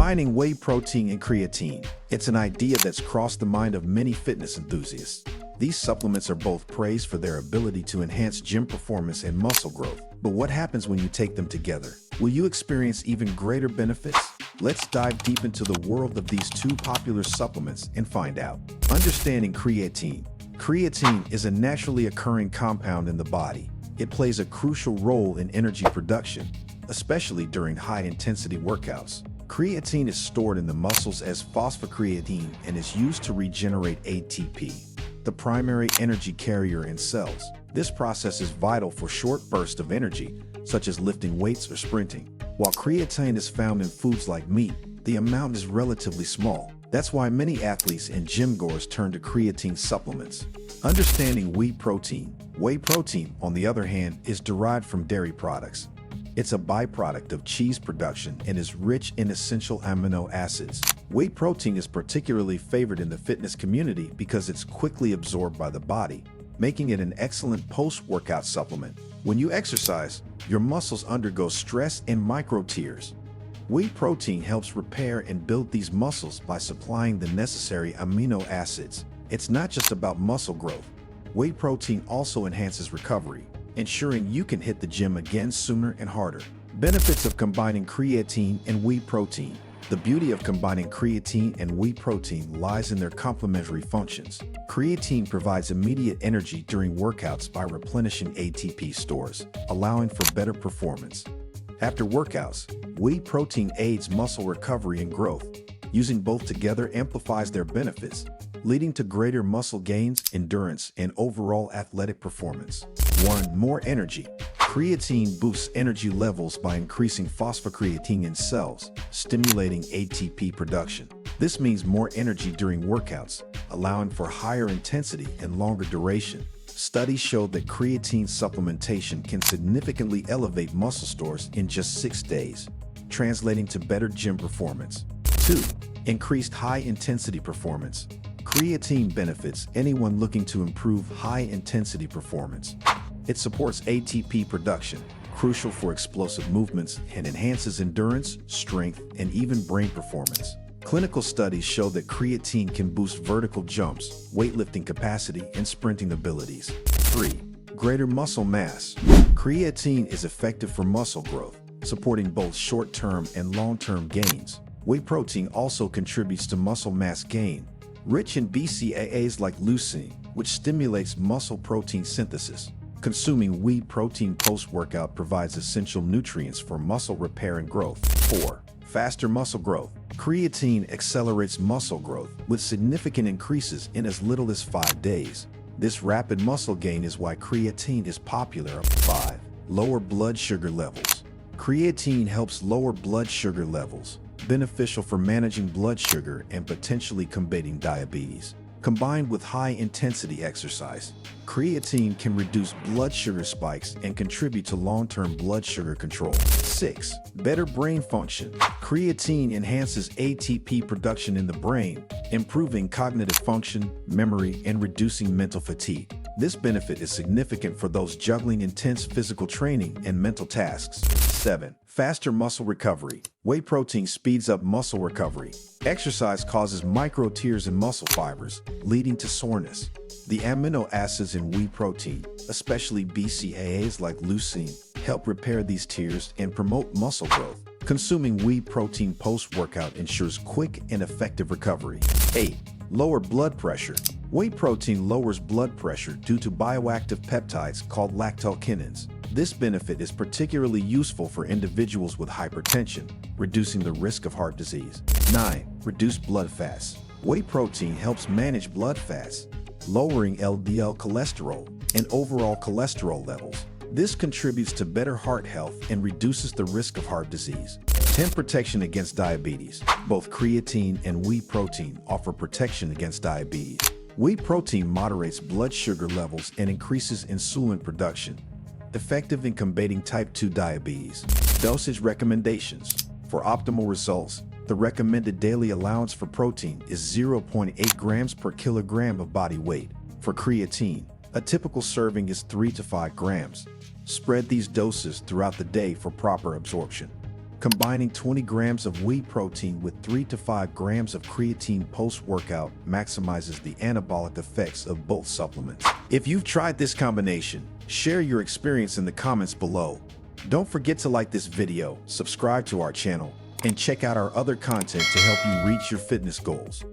Combining whey protein and creatine. It's an idea that's crossed the mind of many fitness enthusiasts. These supplements are both praised for their ability to enhance gym performance and muscle growth. But what happens when you take them together? Will you experience even greater benefits? Let's dive deep into the world of these two popular supplements and find out. Understanding creatine. Creatine is a naturally occurring compound in the body. It plays a crucial role in energy production, especially during high-intensity workouts. Creatine is stored in the muscles as phosphocreatine and is used to regenerate ATP, the primary energy carrier in cells. This process is vital for short bursts of energy, such as lifting weights or sprinting. While creatine is found in foods like meat, the amount is relatively small. That's why many athletes and gym-goers turn to creatine supplements. Understanding whey protein. Whey protein, on the other hand, is derived from dairy products. It's a byproduct of cheese production and is rich in essential amino acids. Whey protein is particularly favored in the fitness community because it's quickly absorbed by the body, making it an excellent post-workout supplement. When you exercise, your muscles undergo stress and micro-tears. Whey protein helps repair and build these muscles by supplying the necessary amino acids. It's not just about muscle growth. Whey protein also enhances recovery, ensuring you can hit the gym again sooner and harder. Benefits of combining creatine and whey protein. The beauty of combining creatine and whey protein lies in their complementary functions. Creatine provides immediate energy during workouts by replenishing ATP stores, allowing for better performance. After workouts, whey protein aids muscle recovery and growth. Using both together amplifies their benefits, leading to greater muscle gains, endurance, and overall athletic performance. 1. More energy. Creatine boosts energy levels by increasing phosphocreatine in cells, stimulating ATP production. This means more energy during workouts, allowing for higher intensity and longer duration. Studies show that creatine supplementation can significantly elevate muscle stores in just 6 days, translating to better gym performance. 2. Increased high-intensity performance. Creatine benefits anyone looking to improve high-intensity performance. It supports ATP production, crucial for explosive movements, and enhances endurance, strength, and even brain performance. Clinical studies show that creatine can boost vertical jumps, weightlifting capacity, and sprinting abilities. 3. Greater muscle mass. Creatine is effective for muscle growth, supporting both short-term and long-term gains. Whey protein also contributes to muscle mass gain, rich in BCAAs like leucine, which stimulates muscle protein synthesis. Consuming whey protein post-workout provides essential nutrients for muscle repair and growth. 4. Faster muscle growth. Creatine accelerates muscle growth with significant increases in as little as 5 days. This rapid muscle gain is why creatine is popular. 5. Lower blood sugar levels. Creatine helps lower blood sugar levels, beneficial for managing blood sugar and potentially combating diabetes. Combined with high-intensity exercise, creatine can reduce blood sugar spikes and contribute to long-term blood sugar control. 6. Better brain function. Creatine enhances ATP production in the brain, improving cognitive function, memory, and reducing mental fatigue. This benefit is significant for those juggling intense physical training and mental tasks. 7. Faster muscle recovery. Whey protein speeds up muscle recovery. Exercise causes micro-tears in muscle fibers, leading to soreness. The amino acids in whey protein, especially BCAAs like leucine, help repair these tears and promote muscle growth. Consuming whey protein post-workout ensures quick and effective recovery. 8. Lower blood pressure. Whey protein lowers blood pressure due to bioactive peptides called lactalkinins. This benefit is particularly useful for individuals with hypertension, reducing the risk of heart disease. 9. Reduce blood fats. Whey protein helps manage blood fats, lowering LDL cholesterol and overall cholesterol levels. This contributes to better heart health and reduces the risk of heart disease. 10. Protection against diabetes. Both creatine and whey protein offer protection against diabetes. Whey protein moderates blood sugar levels and increases insulin production, effective in combating type 2 diabetes. Dosage recommendations. For optimal results, the recommended daily allowance for protein is 0.8 grams per kilogram of body weight. For creatine, a typical serving is 3 to 5 grams. Spread these doses throughout the day for proper absorption. Combining 20 grams of whey protein with 3 to 5 grams of creatine post-workout maximizes the anabolic effects of both supplements. If you've tried this combination, share your experience in the comments below. Don't forget to like this video, subscribe to our channel, and check out our other content to help you reach your fitness goals.